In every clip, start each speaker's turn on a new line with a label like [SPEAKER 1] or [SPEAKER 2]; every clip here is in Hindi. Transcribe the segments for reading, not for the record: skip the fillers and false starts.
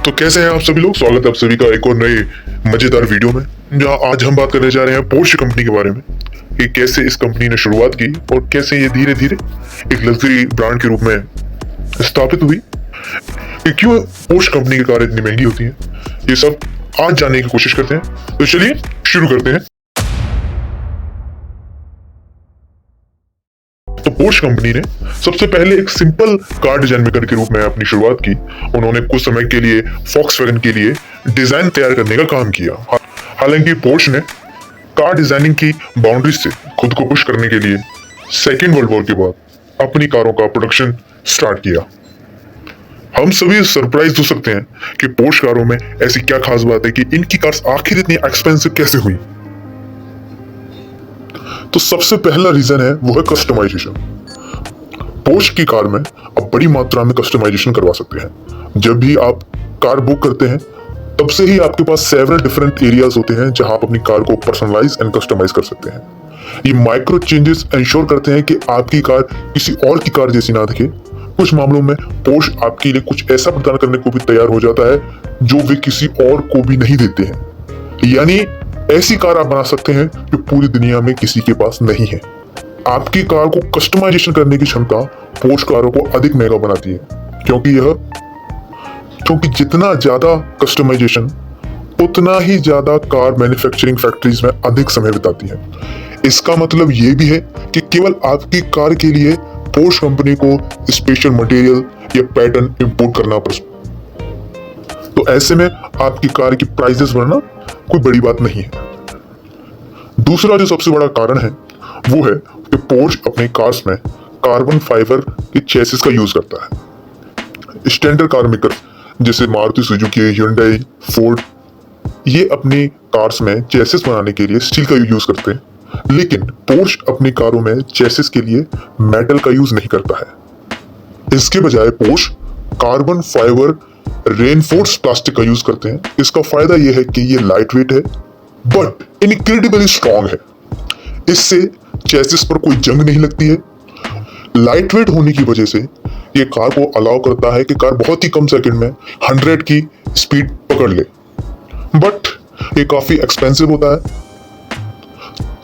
[SPEAKER 1] तो कैसे हैं आप सभी लोग। स्वागत है आप सभी का एक और नए मजेदार वीडियो में, जहां आज हम बात करने जा रहे हैं पोर्श कंपनी के बारे में कि कैसे इस कंपनी ने शुरुआत की और कैसे ये धीरे धीरे एक लग्जरी ब्रांड के रूप में स्थापित हुई, कि क्यों पोर्श कंपनी की कार इतनी महंगी होती है। ये सब आज जानने की कोशिश करते हैं, तो चलिए शुरू करते हैं। तो पोर्श कंपनी ने सबसे पहले एक सिंपल कार डिजाइन मेकर के रूप में अपनी शुरुआत की। उन्होंने कुछ समय के लिए फॉक्सवैगन के लिए डिजाइन तैयार करने का काम किया। हालांकि पोर्श ने कार डिजाइनिंग की बाउंड्रीज से खुद को पुश करने के लिए सेकेंड वर्ल्ड वॉर के बाद अपनी कारों का प्रोडक्शन स्टार्ट किया। हम सभी सरप्राइज हो सकते हैं कि पोर्श कारों में ऐसी क्या खास बात है कि इनकी कार्स आखिर इतनी एक्सपेंसिव कैसे हुई। तो सबसे पहला रीजन है वो है कस्टमाइजेशन। पोर्श की कार में आप बड़ी मात्रा में कस्टमाइजेशन करवा सकते हैं। जब भी आप कार बुक करते हैं तब से ही आपके पास सेवरल डिफरेंट एरियाज होते हैं जहां आप अपनी कार को पर्सनलाइज एंड कस्टमाइज कर सकते हैं। ये माइक्रो चेंजेस इंश्योर करते हैं कि आपकी कार किसी और की कार जैसी ना दिखे। कुछ मामलों में पोर्श आपके लिए कुछ ऐसा प्रदान करने को भी तैयार हो जाता है जो वे किसी और को भी नहीं देते हैं। यानी ऐसी कार आप बना सकते हैं जो पूरी दुनिया में किसी के पास नहीं है। आपकी कार को कस्टमाइजेशन करने की क्षमता पोर्श कारों को अधिक महंगा बनाती है, क्योंकि जितना ज्यादा कस्टमाइजेशन उतना ही ज्यादा कार मैन्युफैक्चरिंग फैक्ट्रीज में अधिक समय बिताती है। इसका मतलब ये भी है कि केवल आपकी कार के लिए पोर्श कंपनी को स्पेशल मटेरियल या पैटर्न इंपोर्ट करना पड़ता। तो ऐसे में आपकी कार की प्राइसेस बढ़ना कोई बड़ी बात नहीं है। दूसरा जो सबसे बड़ा कारण है वो है कि पोर्श अपने कार्स में कार्बन फाइबर के चेसिस का यूज करता है। स्टैंडर्ड कार मेकर जैसे मारुति सुजुकी, hyundai, फोर्ड ये अपनी कार्स में चेसिस बनाने के लिए स्टील का यूज करते हैं, लेकिन पोर्श अपनी कारों में चेसिस के लिए मेटल का यूज नहीं करता है। इसके बजाय Porsche carbon fibre reinforce plastic का यूज करते हैं। इसका फायदा यह है कि ये लाइट वेट है बट इनक्रेडिबली स्ट्रॉन्ग है। इससे चेसिस पर कोई जंग नहीं लगती है। लाइट वेट होने की वजह से ये कार को अलाउ करता है कि कार बहुत ही कम सेकंड में 100 की स्पीड पकड़ ले, बट ये काफी एक्सपेंसिव होता है।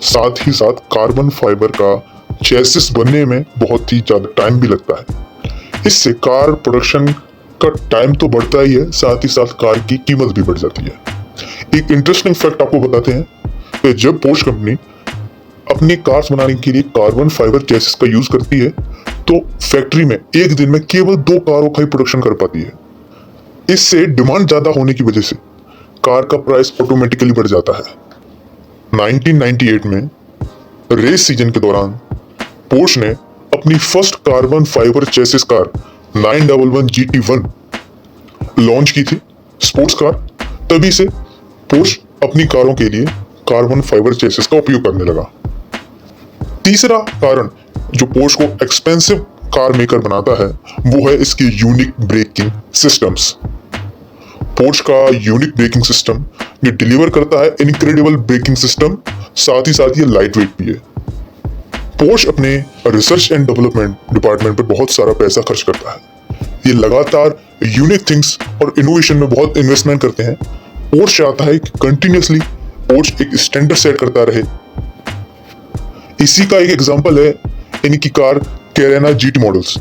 [SPEAKER 1] साथ ही साथ कार्बन फाइबर का चेसिस बनने में बहुत ही ज्यादा टाइम भी लगता है। इससे कार प्रोडक्शन का टाइम तो बढ़ता ही है, साथ ही साथ कार की कीमत भी बढ़ जाती है। एक इंटरेस्टिंग फैक्ट आपको बताते हैं कि जब पोर्श कंपनी अपनी कार्स बनाने के लिए कार्बन फाइबर चेसिस का यूज करती है तो फैक्ट्री में एक दिन में केवल 2 कारों का ही प्रोडक्शन कर पाती है। इससे डिमांड ज्यादा होने की वजह से कार का प्राइस ऑटोमेटिकली बढ़ जाता है। 1998 में रेस सीजन के दौरान पोर्श ने अपनी first carbon fibre chassis car 911 GT1 launch की थी, स्पोर्ट्स कार। तभी से पोर्श अपनी कारों के लिए कार्बन फाइबर चेसिस का उपयोग करने लगा। तीसरा कारण जो पोर्श को एक्सपेंसिव कार मेकर बनाता है वो है इसके यूनिक ब्रेकिंग सिस्टम्स। पोर्श का यूनिक ब्रेकिंग सिस्टम ये डिलीवर करता है इनक्रेडिबल ब्रेकिंग सिस्टम, साथ ही साथ ये लाइट वेट भी है। पोर्श अपने रिसर्च एंड डेवलपमेंट डिपार्टमेंट पे बहुत सारा पैसा खर्च करता है। ये लगातार यूनिक थिंग्स और इनोवेशन में बहुत इन्वेस्टमेंट करते हैं। पोर्श चाहता है कि कंटिन्यूअसली पोर्श एक स्टैंडर्ड सेट करता रहे। इसी का एक एग्जांपल है इनकी कार कैरेना GT मॉडल्स,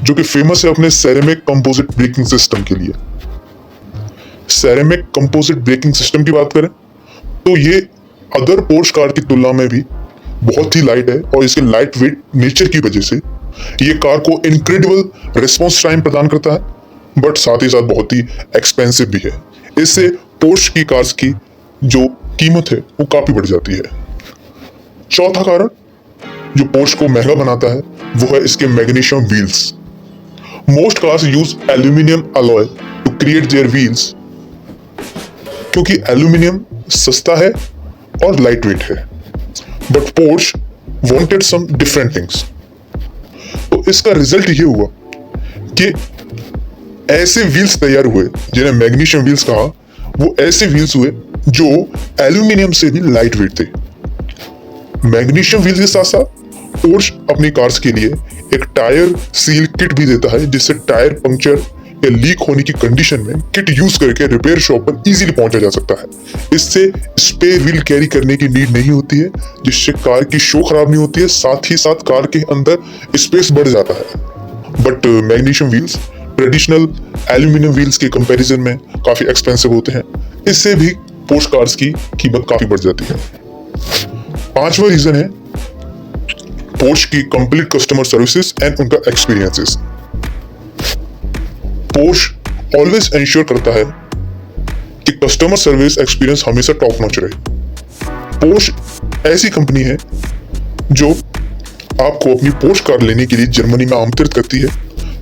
[SPEAKER 1] जो कि फेमस है अपने सेरेमिक कंपोजिट ब्रेकिंग सिस्टम के लिए। सेरेमिक कंपोजिट ब्रेकिंग सिस्टम की बात करें तो ये अदर पोर्श कार की तुलना में भी बहुत ही लाइट है और इसके लाइट वेट नेचर की वजह से ये कार को इनक्रेडिबल रिस्पॉन्स टाइम प्रदान करता है, बट साथ ही साथ बहुत ही एक्सपेंसिव भी है। इससे पोर्श की कार्स की जो कीमत है वो काफी बढ़ जाती है। चौथा कारण जो पोर्श को महंगा बनाता है वो है इसके magnesium wheels. Most cars use aluminium alloy to create their wheels, क्योंकि एल्यूमिनियम सस्ता है और लाइट वेट है। But Porsche wanted some different things. तो इसका रिजल्ट ये हुआ कि ऐसे व्हील्स तैयार हुए जिन्हें मैग्नीशियम व्हील्स कहा। वो ऐसे व्हील्स हुए जो एल्यूमिनियम से भी लाइट वेट थे। मैग्नीशियम व्हील्स के साथ साथ पोर्श अपनी कार्स के लिए एक टायर सील किट भी देता है, जिससे टायर पंक्चर या लीक होने की कंडीशन में किट यूज करके रिपेयर शॉप पर इजीली पहुंचा जा सकता है। इससे स्पेयर व्हील कैरी करने की नीड नहीं होती है, जिससे कार की शो खराब नहीं होती है, साथ ही साथ कार के अंदर स्पेस बढ़ जाता है। But magnesium wheels traditional aluminium wheels के कंपैरिजन में काफी एक्सपेंसिव होते हैं। इससे भी पोर्श कार्स की कीमत काफी बढ़ जाती है। पांचवा रीजन है पोर्श की कंप्लीट कस्टमर सर्विसेज एंड उनका एक्सपीरियंसेस। पोर्श ऑलवेज इंश्योर करता है कि कस्टमर सर्विस एक्सपीरियंस हमेशा टॉप नॉच रहे। पोर्श ऐसी कंपनी है जो आपको अपनी पोर्श कार लेने के लिए जर्मनी में आमंत्रित करती है।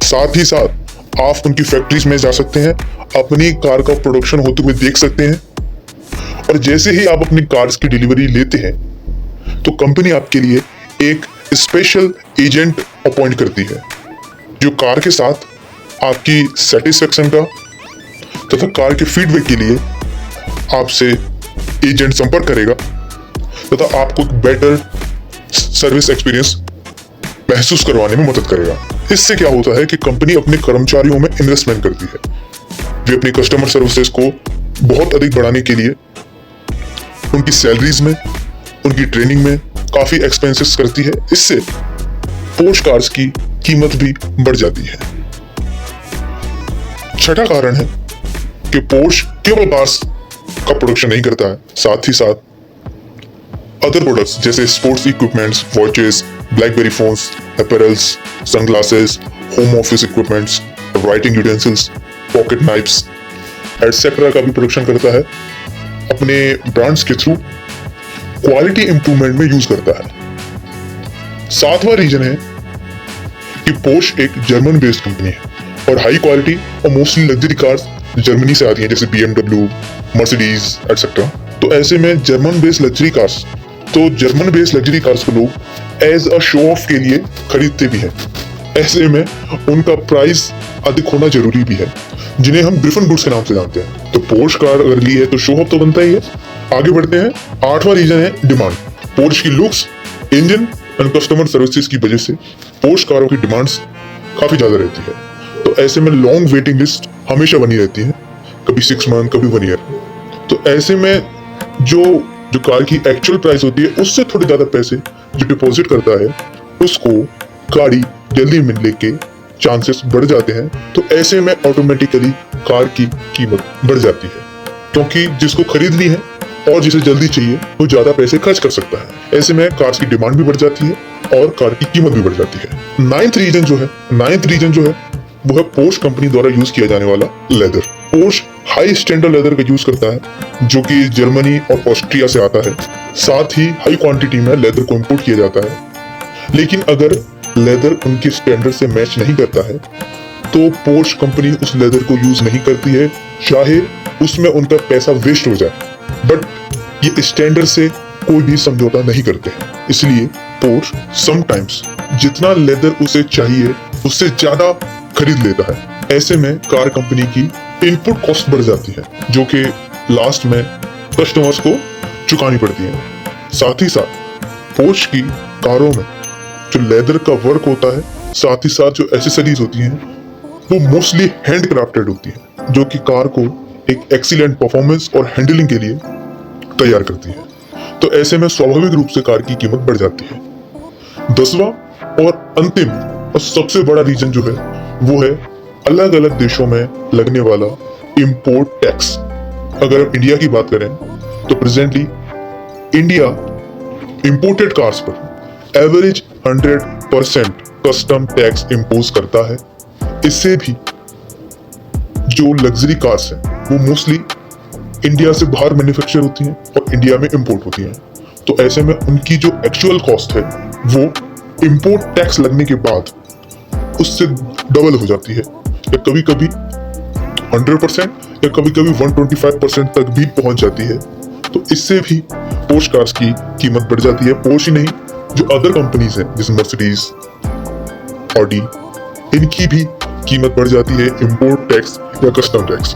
[SPEAKER 1] साथ ही साथ आप उनकी फैक्ट्रीज में जा सकते हैं, अपनी कार का प्रोडक्शन होते हुए देख सकते हैं, और जैसे ही आप अपनी कार्स की डिलीवरी लेते हैं तो कंपनी आपके लिए एक स्पेशल एजेंट अपॉइंट करती है, जो कार के साथ आपकी सेटिस्फेक्शन का तथा कार के फीडबैक के लिए आपसे एजेंट संपर्क करेगा तथा आपको बेटर सर्विस एक्सपीरियंस महसूस करवाने में मदद करेगा। इससे क्या होता है कि कंपनी अपने कर्मचारियों में इन्वेस्टमेंट करती है। वे अपनी कस्टमर सर्विसेज को बहुत अधिक बढ़ाने के लिए उनकी सैलरीज में, उनकी ट्रेनिंग में काफी एक्सपेंसेस करती है। इससे पोर्श कार्स की कीमत भी बढ़ जाती है। छठा कारण है कि पोर्श केवल कार्स का प्रोडक्शन नहीं करता है, साथ ही साथ अदर प्रोडक्ट्स जैसे sports equipments, watches, blackberry phones, apparels, sunglasses, home office equipments, writing utensils, pocket knifes etcetera का भी प्रोडक्शन करता है। अपने ब्रांड्स के थ्रू क्वालिटी इंप्रूवमेंट में यूज करता है। सातवां रीजन है कि पोर्श एक जर्मन बेस्ड कंपनी है और हाई क्वालिटी और मोस्टली लग्जरी कार्स जर्मनी से आती हैं, जैसे BMW, मर्सिडीज एटसेट्रा। तो ऐसे में जर्मन बेस्ड लग्जरी कार्स को लोग एज अ शो ऑफ के लिए खरीदते भी हैं। ऐसे में उनका प्राइस अधिक होना जरूरी भी है, जिन्हें हम ग्रिफन गुड्स के नाम से जानते हैं। तो पोर्श कार अगर ली है तो शो ऑफ तो बनता ही है। आगे बढ़ते हैं। आठवां रीजन है डिमांड। पोर्श की looks, engine and customer services की वजह से पोर्श कारों की डिमांड्स काफी ज्यादा रहती है। तो ऐसे में लॉन्ग वेटिंग लिस्ट हमेशा बनी रहती है, कभी 6 मंथ, कभी 1 ईयर। तो ऐसे में जो कार की एक्चुअल प्राइस होती है उससे थोड़े ज्यादा पैसे जो डिपॉजिट करता है उसको गाड़ी जल्दी मिलने के चांसेस बढ़ जाते हैं। तो ऐसे में ऑटोमेटिकली कार की कीमत बढ़ जाती है, क्योंकि जिसको खरीदनी है और जिसे जल्दी चाहिए वो ज्यादा पैसे खर्च कर सकता है। ऐसे में कार्स की डिमांड भी बढ़ जाती है और कार की कीमत भी बढ़ जाती है। नाइन्थ रीजन जो है वो है पोर्श कंपनी द्वारा यूज किया जाने वाला leather. Porsche high standard leather का यूज करता है, जो कि जर्मनी और ऑस्ट्रिया से आता है। साथ ही हाई क्वांटिटी में लेदर को इंपोर्ट किया जाता है। लेकिन अगर लेदर उनके स्टैंडर्ड से मैच नहीं करता है तो पोर्श कंपनी उस लेदर को यूज नहीं करती है, चाहे उसमें उनका पैसा वेस्ट हो जाए। बट ये स्टैंडर्ड से कोई भी समझौता नहीं करते हैं। इसलिए पोर्श समटाइम्स जितना लेदर उसे चाहिए उससे ज्यादा खरीद लेता है। ऐसे में कार कंपनी की इनपुट कॉस्ट बढ़ जाती है, जो कि लास्ट में कस्टमर्स को चुकानी पड़ती है। साथ ही साथ पोर्श की कारों में जो लेदर का वर्क होता है, साथ ही साथ जो एसेसरीज होती हैं वो मोस्टली हैंड क्राफ्टेड होती है, जो कि कार को एक एक्सीलेंट परफॉर्मेंस और हैंडलिंग के लिए तैयार करती है। तो ऐसे में स्वाभाविक रूप से कार की कीमत बढ़ जाती है। 10वां और अंतिम और सबसे बड़ा रीजन जो है वो है अलग अलग देशों में लगने वाला इंपोर्ट टैक्स। अगर हम इंडिया की बात करें तो प्रेजेंटली इंडिया इंपोर्टेड कार्स पर एवरेज 100% कस्टम टैक्स इंपोज करता है। इससे भी जो लग्जरी कार्स हैं वो मोस्टली इंडिया से बाहर मैन्युफैक्चर होती हैं और इंडिया में इंपोर्ट होती हैं। तो ऐसे में उनकी जो एक्चुअल कॉस्ट है वो इंपोर्ट टैक्स लगने के बाद उससे डबल हो जाती है, या कभी कभी 100% या कभी कभी 125% तक भी पहुंच जाती है। तो इससे भी पोर्श कार्स की कीमत बढ़ जाती है। पोर्श ही नहीं, जो अदर कंपनीज हैं जैसे मर्सिडीज, ऑडी, इनकी भी कीमत बढ़ जाती है इंपोर्ट टैक्स या कस्टम टैक्स।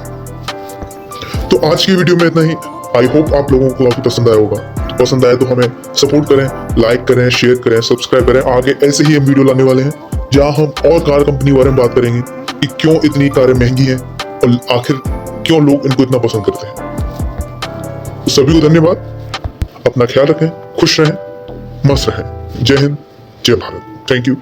[SPEAKER 1] तो आज की वीडियो में इतना ही। आई होप आप लोगों को काफी पसंद आया होगा। तो पसंद आए तो हमें सपोर्ट करें, लाइक करें, शेयर करें, सब्सक्राइब करें। आगे ऐसे ही हम वीडियो लाने वाले हैं जहां हम और कार कंपनी के बारे में बात करेंगे। कि क्यों इतनी कारें महंगी हैं और आखिर क्यों लोग इनको इतना पसंद करते हैं। तो सभी को धन्यवाद, अपना ख्याल रखें, खुश रहें, मस्त रहें। जय हिंद, जय भारत। Thank you.